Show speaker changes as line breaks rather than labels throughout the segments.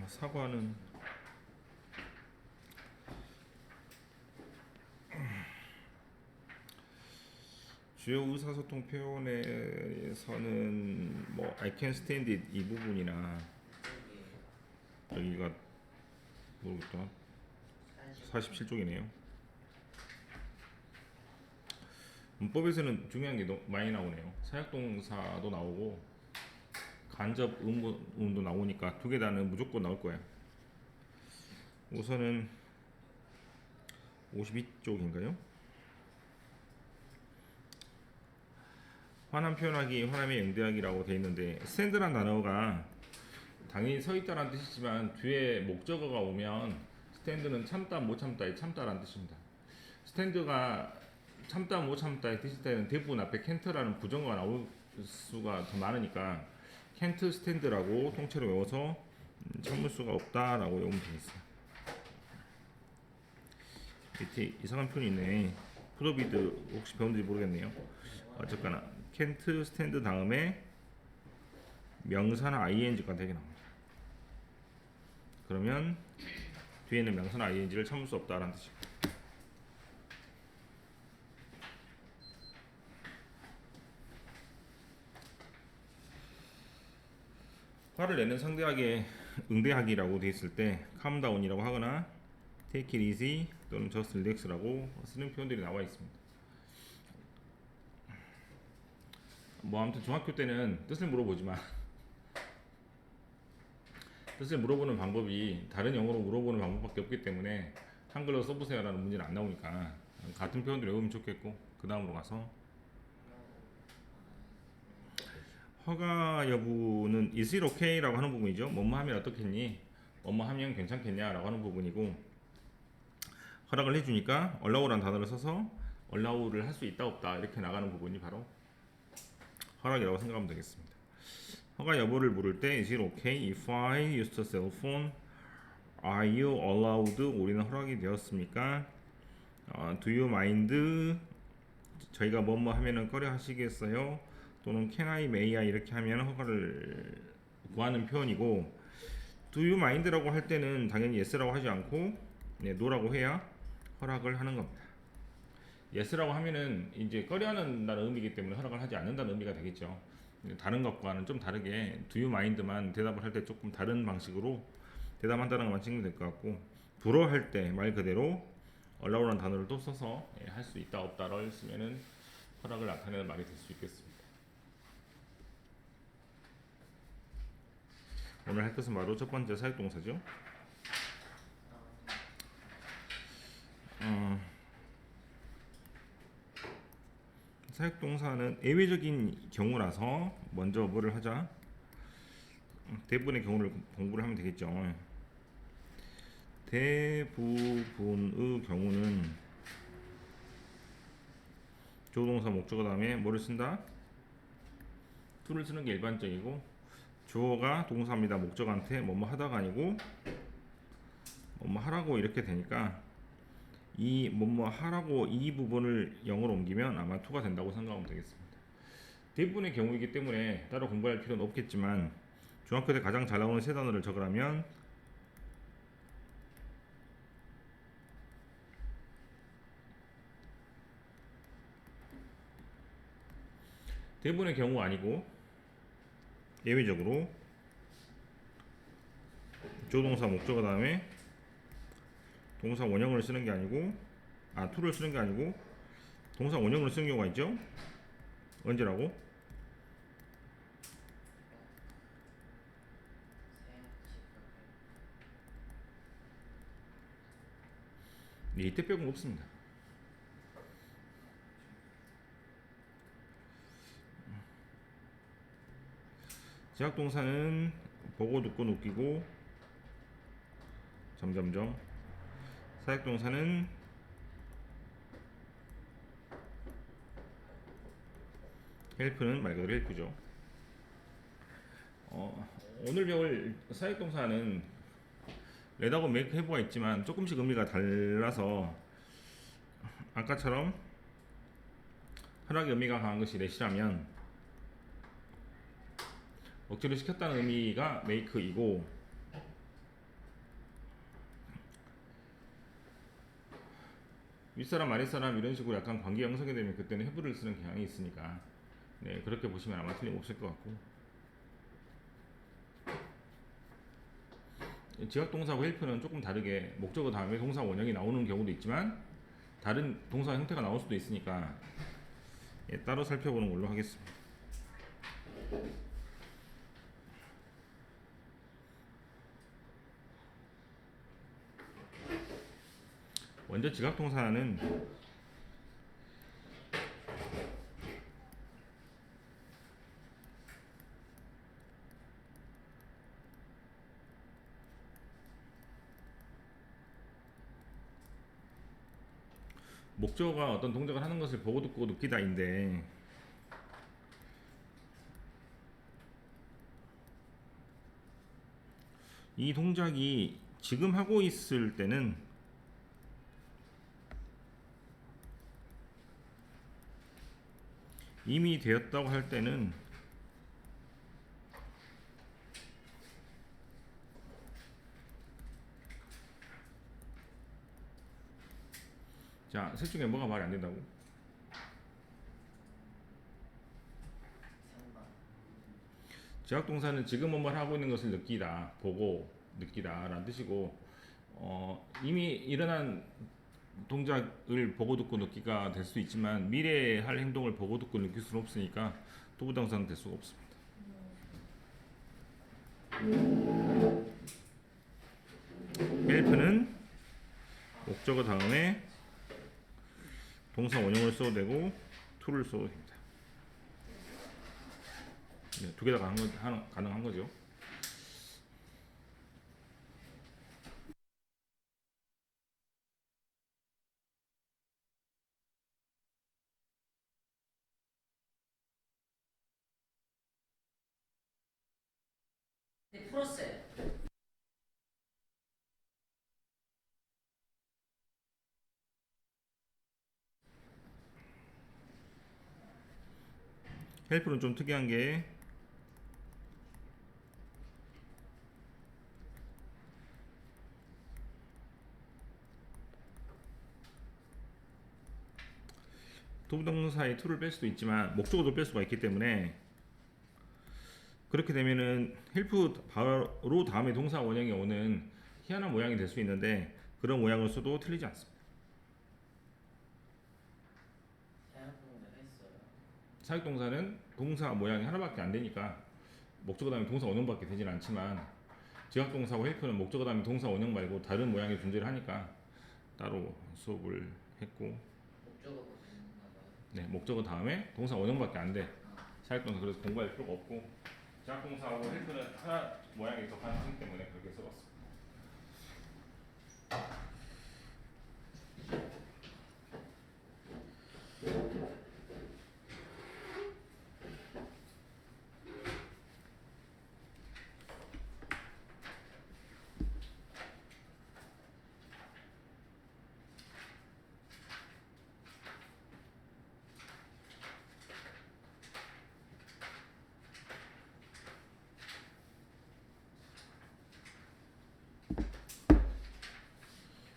사과는 주요 의사소통 표현에서는 뭐 I can stand it 이 부분이나 여기가 모르겠다 47쪽이네요. 문법에서는 중요한 게 많이 나오네요. 사역동사도 나오고 간접 의문도 나오니까 두 개 다는 무조건 나올 거예요. 우선은 52쪽인가요? 화남 표현하기, 화남의 응대하기라고 되어 있는데 스탠드란 단어가 당연히 서 있다라는 뜻이지만 뒤에 목적어가 오면 스탠드는 참다 못 참다의 참다라는 뜻입니다. 스탠드가 참다 못 참다의 뜻일 때는 대부분 앞에 캔트라는 부정어가 나올 수가 더 많으니까 캔트 스탠드라고 통째로 외워서 참을 수가 없다라고 외우면 되겠어요. 밑에 이상한 표현이 있네. 프로비드 혹시 배운지 모르겠네요. 어쨌거나 캔트 스탠드 다음에 명사나 ing가 되게 나옵니다. 그러면 뒤에는 명사나 ing를 참을 수 없다라는 뜻입니다. 화를 내는 상대에게 응대하기라고 되어 있을 때 calm down이라고 하거나 take it easy 또는 just relax라고 쓰는 표현들이 나와 있습니다. 뭐 아무튼 중학교 때는 뜻을 물어보지만 뜻을 물어보는 방법이 다른 영어로 물어보는 방법밖에 없기 때문에 한글로 써보세요 라는 문제는 안 나오니까 같은 표현들 외우면 좋겠고 그 다음으로 가서 허가 여부는 is it okay 라고 하는 부분이죠. 뭐뭐 하면 어떻겠니? 뭐뭐 하면 괜찮겠냐 라고 하는 부분이고 허락을 해주니까 allow라는 단어를 써서 allow를 할 수 있다 없다 이렇게 나가는 부분이 바로 허락이라고 생각하면 되겠습니다. 허가 여부를 물을 때 is it okay if I use the cell phone? Are you allowed? 우리는 허락이 되었습니까? Do you mind? 저희가 뭐뭐 하면은 꺼려 하시겠어요? 또는 can I, may I 이렇게 하면 허가를 구하는 표현이고 do you mind라고 할 때는 당연히 yes라고 하지 않고 no라고 해야 허락을 하는 겁니다. yes라고 하면은 이제 꺼려한다는 의미이기 때문에 허락을 하지 않는다는 의미가 되겠죠. 다른 것과는 좀 다르게 do you mind만 대답을 할 때 조금 다른 방식으로 대답한다는 것만 찍으면 될 것 같고 불어할 때 말 그대로 allow라는 단어를 또 써서 할 수 있다 없다를 쓰면은 허락을 나타내는 말이 될 수 있겠습니다. 오늘 할 것은 바로 첫 번째 사역동사죠. 사역동사는 예외적인 경우라서 먼저 뭐를 하자? 대부분의 경우를 공부를 하면 되겠죠. 대부분의 경우는 조동사 목적어 다음에 뭐를 쓴다? to를 쓰는 게 일반적이고 주어가 동사입니다. 목적어한테 뭐뭐 하다가 아니고 뭐뭐 하라고 이렇게 되니까 이 뭐뭐 하라고 이 부분을 영어로 옮기면 아마 to가 된다고 생각하면 되겠습니다. 대부분의 경우이기 때문에 따로 공부할 필요는 없겠지만 중학교 때 가장 잘 나오는 세 단어를 적으라면 대부분의 경우 아니고 예외적으로 조동사 목적어 다음에 동사 원형을 쓰는 게 아니고 to를 쓰는 게 아니고 동사 원형을 쓰는 경우가 있죠. 언제라고? 이때 빼고는 없습니다. 제약동사는 보고 듣고 느끼고 점점점 사역동사는 헬프는 말 그대로 헬프죠. 오늘 배울 사역동사는 레드하고 메이크 해부가 있지만 조금씩 의미가 달라서 아까처럼 허락의 의미가 강한 것이 렛이라면 억지로 시켰다는 의미가 메이크이고 윗사람 아랫사람 이런 식으로 약간 관계 형성이 되면 그때는 have를 쓰는 경향이 있으니까 네, 그렇게 보시면 아마 틀림없을 것 같고, 지각동사하고 help는 조금 다르게 목적어 다음에 동사 원형이 나오는 경우도 있지만 다른 동사 형태가 나올 수도 있으니까 예, 따로 살펴보는 걸로 하겠습니다. 먼저 지각동사는 목적어가 어떤 동작을 하는 것을 보고 듣고 느끼다인데, 이 동작이 지금 하고 있을 때는 이미 되었다고 할 때는 자, 셋 중에 뭐가 말이 안 된다고? 지각동사는 지금 뭔가를 하고 있는 것을 느끼다, 보고 느끼다 라는 뜻이고, 이미 일어난 동작을 보고 듣고 느끼가 될 수 있지만 미래에 할 행동을 보고 듣고 느낄 수는 없으니까 도부동사는 될 수가 없습니다. help는 목적어 다음에 동사 원형을 써도 되고 to를 써도 됩니다. 네, 두 개 다 가능한 거죠.
네, 풀었어요.
help는 좀 특이한 게 도부동사의 to를 뺄 수도 있지만 목적어도 뺄 수가 있기 때문에 그렇게 되면은 help 바로 다음에 동사 원형이 오는 희한한 모양이 될 수 있는데 그런 모양을 써도 틀리지 않습니다.
대학부분 내가 했어요.
사역동사는 동사 모양이 하나밖에 안 되니까 목적어 다음에 동사 원형밖에 되진 않지만 지각동사와 help는 목적어 다음에 동사 원형 말고 다른 모양이 존재를 하니까 따로 수업을 했고,
목적어가 있나봐요.
네, 목적어 다음에 동사 원형밖에 안 돼.
아,
사역동사 그래서 공부할 필요가 없고 지각동사하고 help는 하나 모양이 더 가능하기 때문에 그렇게 써봤습니다.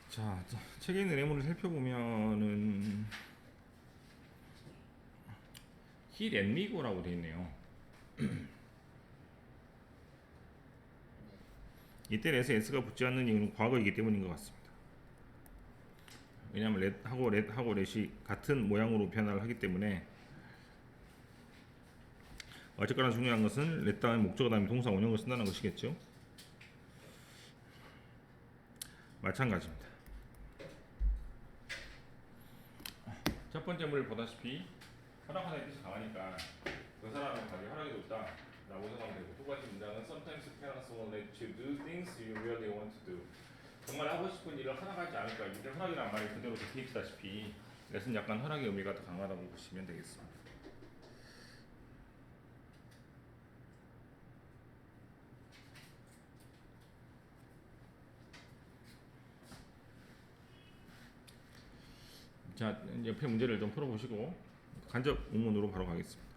자, 책에 있는 예문을 살펴보면은 he let me go라고 되어 있네요. 이때 let에 s가 붙지 않는 이유는 과거이기 때문인 것 같습니다. 왜냐하면 let하고 let이 같은 모양으로 변화를 하기 때문에, 어쨌거나 중요한 것은 let 다음에 목적어 다음에 동사 원형을 쓴다는 것이겠죠. 마찬가지입니다. 첫 번째 문을 보다시피 허락하는 뜻이 강하니까 그 사람의 가게 허락이 줬다 라고 생각하면 되고, 두 번째 문장은 sometimes parents won't let you do things you really want to do. 정말 하고 싶은 일을 허락하지 않을까. 이때 허락이란 말이 그대로 적혀 있다시피 let은 약간 허락의 의미가 더 강하다고 보시면 되겠습니다. 자, 옆에 문제를 좀 풀어보시고 간접 의문으로 바로 가겠습니다.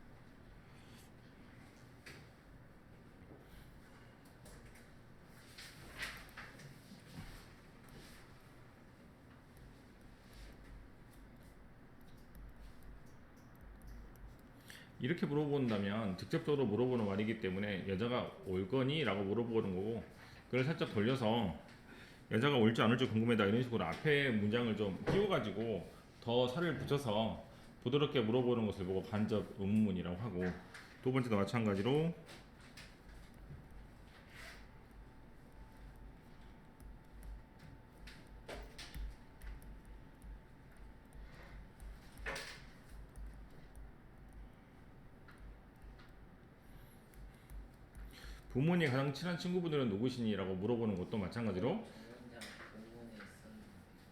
이렇게 물어본다면 직접적으로 물어보는 말이기 때문에 여자가 올 거니? 라고 물어보는 거고, 그걸 살짝 돌려서 여자가 올지 안 올지 궁금하다 이런 식으로 앞에 문장을 좀 띄워가지고 더 살을 붙여서 부드럽게 물어보는 것을 보고 간접 의문문이라고 하고, 두 번째도 마찬가지로 부모님 가장 친한 친구분들은 누구시니? 라고 물어보는 것도 마찬가지로
문장 공문에 있었는데.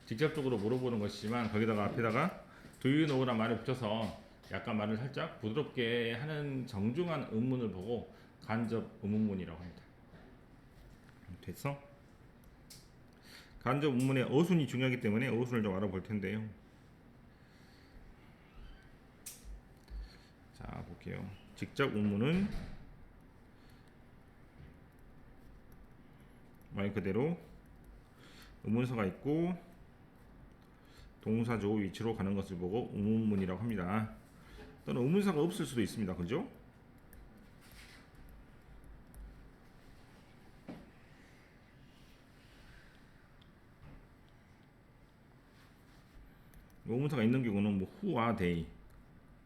직접적으로 물어보는 것이지만 거기다가 앞에다가 do you know란 말을 붙여서 약간 말을 살짝 부드럽게 하는 정중한 의문을 보고 간접 의문문이라고 합니다. 됐어? 간접 의문의 어순이 중요하기 때문에 어순을 좀 알아볼 텐데요. 자, 볼게요. 직접 의문은 말 그대로 의문사가 있고 동사 주어 위치로 가는 것을 보고 의문문이라고 합니다. 또는 의문사가 없을 수도 있습니다. 그죠? 의문사가 있는 경우는 뭐 who와 they,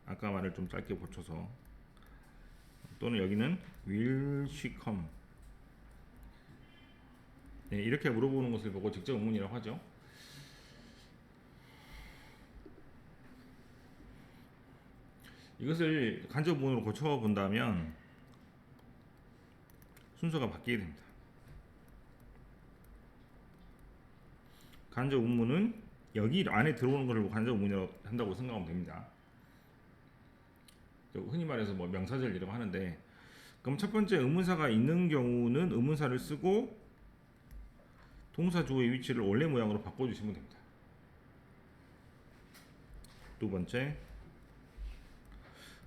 아까 말을 좀 짧게 고쳐서, 또는 여기는 will she come, 네, 이렇게 물어보는 것을 보고 직접 의문이라고 하죠. 이것을 간접 의문으로 고쳐본다면 순서가 바뀌게 됩니다. 간접 의문은 여기 안에 들어오는 것을 간접 의문이라고 한다고 생각하면 됩니다. 흔히 말해서 뭐 명사절이라고 하는데, 그럼 첫 번째 의문사가 있는 경우는 의문사를 쓰고 동사 주어의 위치를 원래 모양으로 바꿔주시면 됩니다. 두 번째,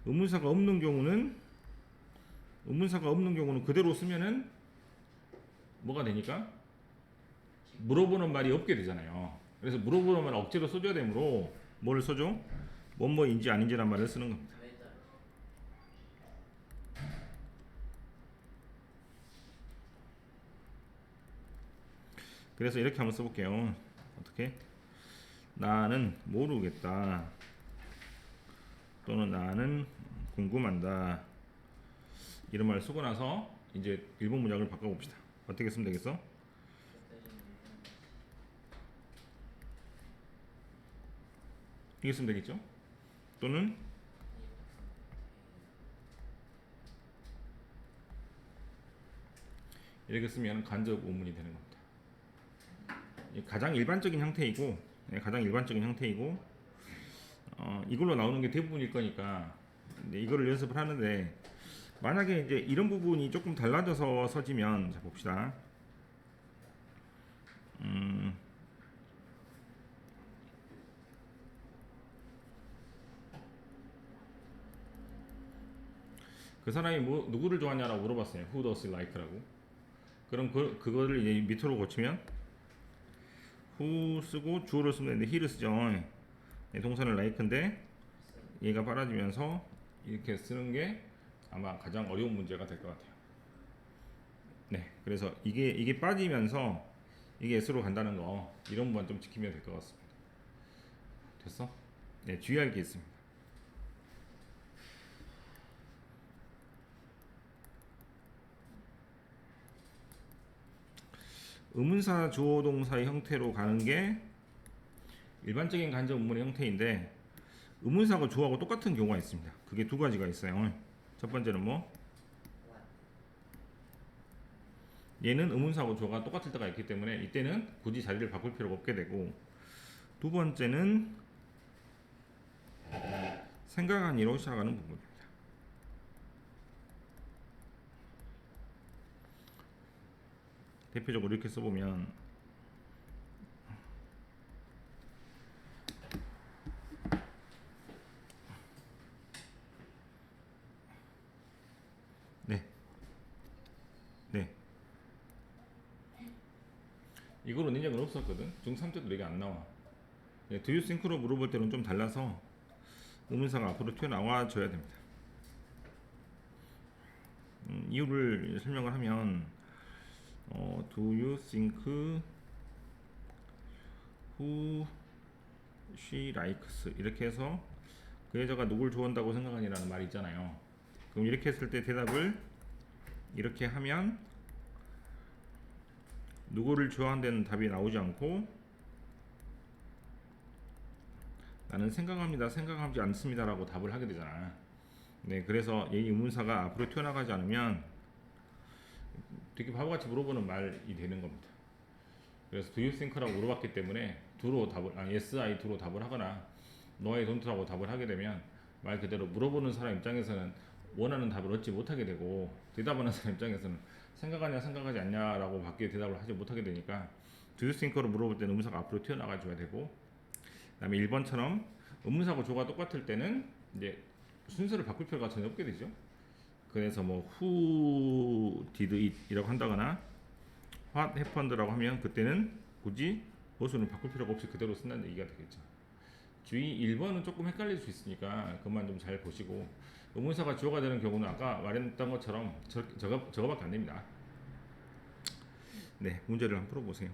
의문사가 없는 경우는 그대로 쓰면은 뭐가 되니까 물어보는 말이 없게 되잖아요. 그래서 물어보는 말을 억지로 써줘야 되므로 뭐를 써줘? 뭐뭐인지 아닌지란 말을 쓰는 겁니다.
매달.
그래서 이렇게 한번 써볼게요. 어떻게? 나는 모르겠다, 또는 나는 궁금한다, 이런 말을 쓰고 나서 이제 일본 문장을 바꿔봅시다. 어떻게 쓰면 되겠어? 이렇게 쓰면 되겠죠? 또는 이렇게 쓰면 간접 의문이 되는 겁니다. 가장 일반적인 형태이고, 이걸로 나오는 게 대부분일 거니까 이거를 연습을 하는데, 만약에 이제 이런 부분이 조금 달라져서 써지면, 자 봅시다. 그 사람이 뭐 누구를 좋아하냐라고 물어봤어요. Who does he like라고. 그럼 그거를 이제 밑으로 고치면 who 쓰고 주어를 쓰면 되는데 he를 쓰죠. 네, 동사는 like인데 얘가 빨아지면서 이렇게 쓰는 게 아마 가장 어려운 문제가 될 것 같아요. 네, 그래서 이게 빠지면서 이게 S로 간다는 거, 이런 부분 좀 지키면 될 것 같습니다. 됐어? 네, 주의할 게 있습니다. 의문사 주어 동사의 형태로 가는 게 일반적인 간접 의문의 형태인데, 의문사가 주어하고 똑같은 경우가 있습니다. 그게 두 가지가 있어요. 첫 번째는 뭐? 얘는 의문사하고 주어가 똑같을 때가 있기 때문에 이때는 굳이 자리를 바꿀 필요가 없게 되고, 두 번째는 생각한 이로 시작하는 부분입니다. 대표적으로 이렇게 써보면, 네, 이거로 인정은 없었거든. 중3 때도 이게 안 나와. Do you think로 물어볼 때는 좀 달라서 의문사가 앞으로 튀어나와 줘야 됩니다. 이유를 설명을 하면 do you think who she likes 이렇게 해서 그 여자가 누굴 좋아한다고 생각하니라는 말이 있잖아요. 그럼 이렇게 했을 때 대답을 이렇게 하면 누구를 좋아한다는 답이 나오지 않고 나는 생각합니다, 생각하지 않습니다라고 답을 하게 되잖아. 네, 그래서 이 의문사가 앞으로 튀어나가지 않으면 되게 바보같이 물어보는 말이 되는 겁니다. 그래서 do you think라고 물어봤기 때문에 do로 답을 yes, I do로 답을 하거나 no, I don't라고 답을 하게 되면 말 그대로 물어보는 사람 입장에서는 원하는 답을 얻지 못하게 되고 대답하는 사람 입장에서는 생각하냐 생각하지 않냐라고 밖에 대답을 하지 못하게 되니까 do you think로 물어볼 때는 의문사가 앞으로 튀어나가 줘야 되고, 그다음에 1번처럼 의문사하고 조가 똑같을 때는 이제 순서를 바꿀 필요가 전혀 없게 되죠. 그래서 뭐 who did it 이라고 한다거나 what happened라고 하면 그때는 굳이 보수는 바꿀 필요가 없이 그대로 쓴다는 얘기가 되겠죠. 주의 1번은 조금 헷갈릴 수 있으니까 그것만 좀 잘 보시고, 의문사가 주어가 되는 경우는 아까 말했던 것처럼 저거밖에 안 됩니다. 네, 문제를 한번 풀어보세요.